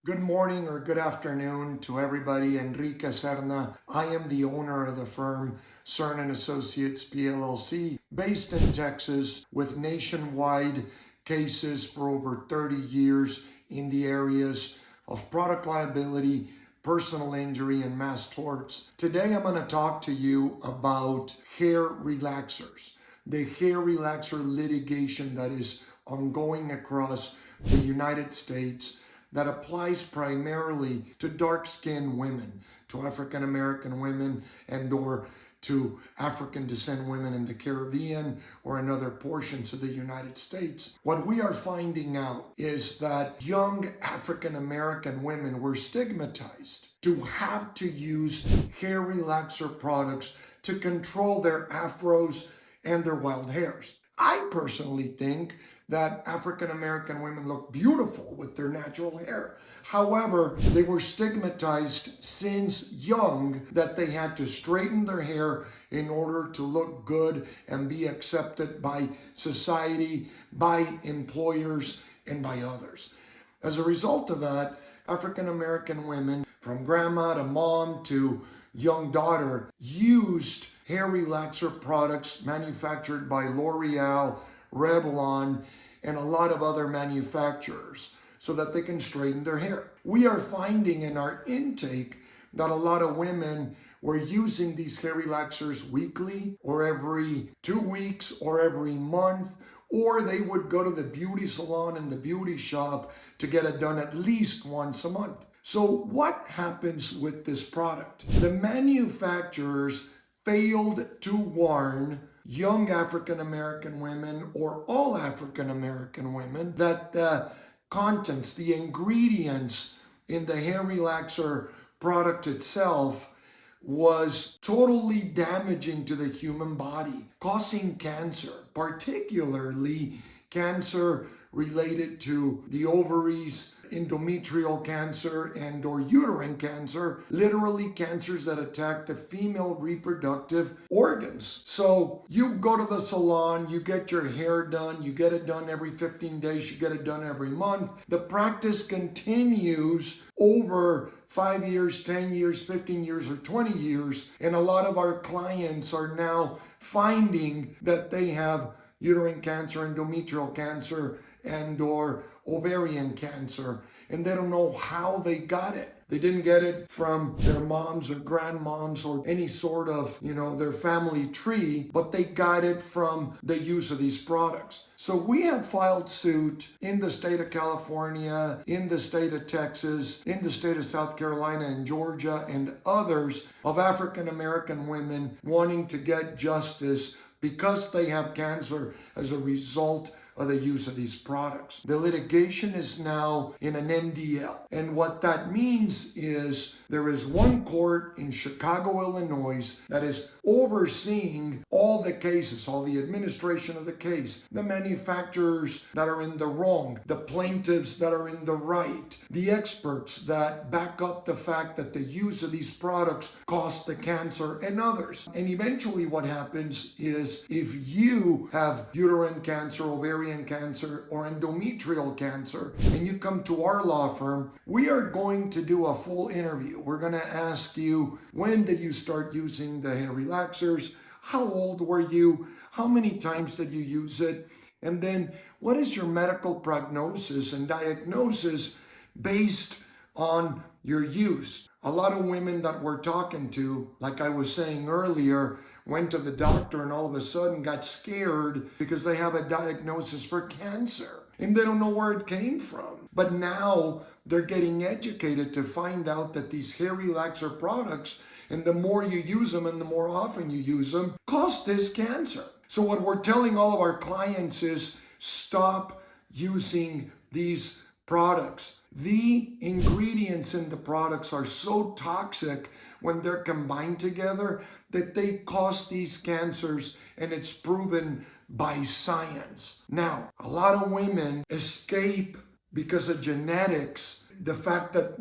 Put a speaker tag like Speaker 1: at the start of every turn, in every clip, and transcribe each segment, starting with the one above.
Speaker 1: Good morning or good afternoon to everybody. Enrique Serna. I am the owner of the firm Cernan Associates PLLC, based in Texas, with nationwide cases for over 30 years in the areas of product liability, personal injury, and mass torts. Today I'm going to talk to you about hair relaxers, the hair relaxer litigation that is ongoing across the United States that applies primarily to dark-skinned women, to African American women, and or to African descent women in the Caribbean or in other portions of the United States. What we are finding out is that young African American women were stigmatized to have to use hair relaxer products to control their afros and their wild hairs. I personally think that African American women look beautiful with their natural hair. However, they were stigmatized since young that they had to straighten their hair in order to look good and be accepted by society, by employers, and by others. As a result of that, African American women, from grandma to mom to young daughter, used hair relaxer products manufactured by L'Oreal, Revlon, and a lot of other manufacturers so that they can straighten their hair. We are finding in our intake that a lot of women were using these hair relaxers weekly or every 2 weeks or every month, or they would go to the beauty salon and the beauty shop to get it done at least once a month. So what happens with this product? The manufacturers failed to warn young African American women or all African American women that the contents, the ingredients in the hair relaxer product itself was totally damaging to the human body, causing cancer, particularly cancer related to the ovaries, endometrial cancer, and or uterine cancer, literally cancers that attack the female reproductive organs. So you go to the salon, you get your hair done, you get it done every 15 days, you get it done every month. The practice continues over 5 years, 10 years, 15 years, or 20 years, and a lot of our clients are now finding that they have uterine cancer, endometrial cancer, and or ovarian cancer, and they don't know how they got it. They didn't get it from their moms or grandmoms or any sort of, their family tree, but they got it from the use of these products. So we have filed suit in the state of California, in the state of Texas, in the state of South Carolina and Georgia, and others of African American women wanting to get justice because they have cancer as a result of the use of these products. The litigation is now in an MDL. And what that means is there is one court in Chicago, Illinois that is overseeing all the cases, all the administration of the case, the manufacturers that are in the wrong, the plaintiffs that are in the right, the experts that back up the fact that the use of these products cause the cancer, and others. And eventually what happens is if you have uterine cancer, ovarian cancer, or endometrial cancer, and you come to our law firm, we are going to do a full interview. We're going to ask you, when did you start using the hair relaxers? How old were you? How many times did you use it? And then what is your medical prognosis and diagnosis based on your use? A lot of women that we're talking to, like I was saying earlier, went to the doctor and all of a sudden got scared because they have a diagnosis for cancer and they don't know where it came from. But now they're getting educated to find out that these hair relaxer products, and the more you use them and the more often you use them, cause this cancer. So what we're telling all of our clients is stop using these products. The ingredients in the products are so toxic when they're combined together that they cause these cancers, and it's proven by science. Now, a lot of women escape because of genetics, the fact that,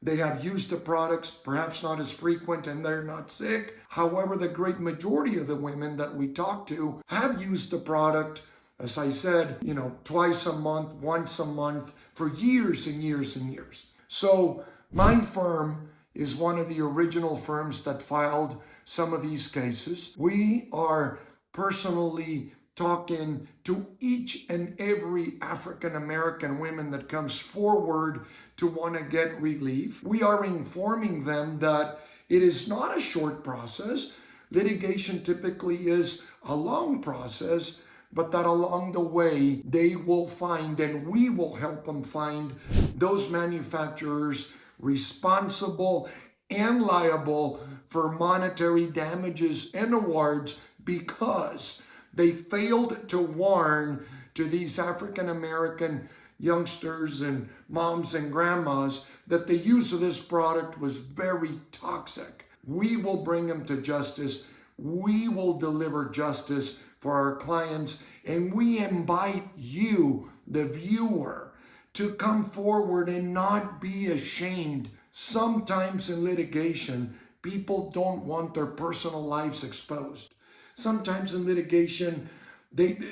Speaker 1: they have used the products, perhaps not as frequent, and they're not sick. However, the great majority of the women that we talk to have used the product, as I said, twice a month, once a month, for years and years and years. So my firm is one of the original firms that filed some of these cases. We are personally talking to each and every African American woman that comes forward to want to get relief. We are informing them that it is not a short process. Litigation typically is a long process, but that along the way they will find, and we will help them find, those manufacturers responsible and liable for monetary damages and awards because they failed to warn to these African American youngsters and moms and grandmas that the use of this product was very toxic. We will bring them to justice. We will deliver justice for our clients, and we invite you, the viewer, to come forward and not be ashamed. Sometimes in litigation, people don't want their personal lives exposed. Sometimes in litigation,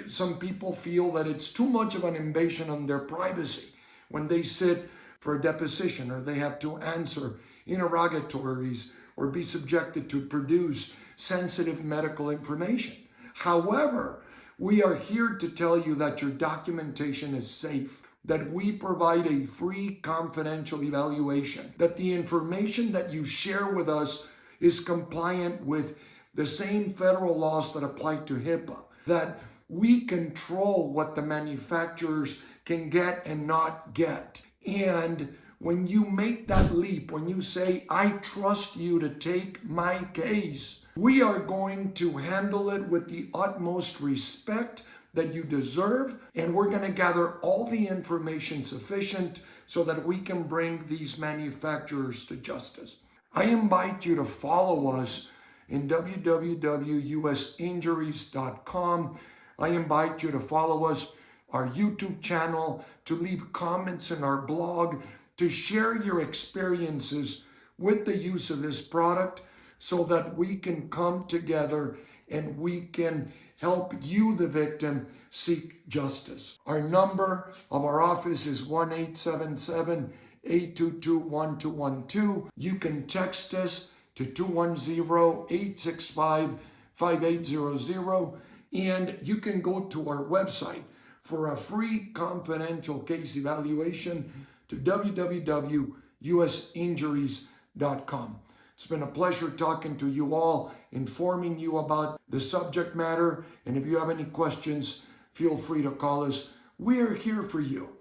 Speaker 1: some people feel that it's too much of an invasion on their privacy when they sit for a deposition or they have to answer interrogatories or be subjected to produce sensitive medical information. However, we are here to tell you that your documentation is safe, that we provide a free confidential evaluation, that the information that you share with us is compliant with the same federal laws that apply to HIPAA, that we control what the manufacturers can get and not get. And when you make that leap, when you say, I trust you to take my case, we are going to handle it with the utmost respect that you deserve, and we're going to gather all the information sufficient so that we can bring these manufacturers to justice. I invite you to follow us in www.usinjuries.com. I invite you to follow us, our YouTube channel, to leave comments in our blog, to share your experiences with the use of this product so that we can come together and we can help you, the victim, seek justice. Our number of our office is 1-877-822-1212. You can text us to 210-865-5800, and you can go to our website for a free confidential case evaluation to www.usinjuries.com. It's been a pleasure talking to you all, informing you about the subject matter, and if you have any questions, feel free to call us. We're here for you.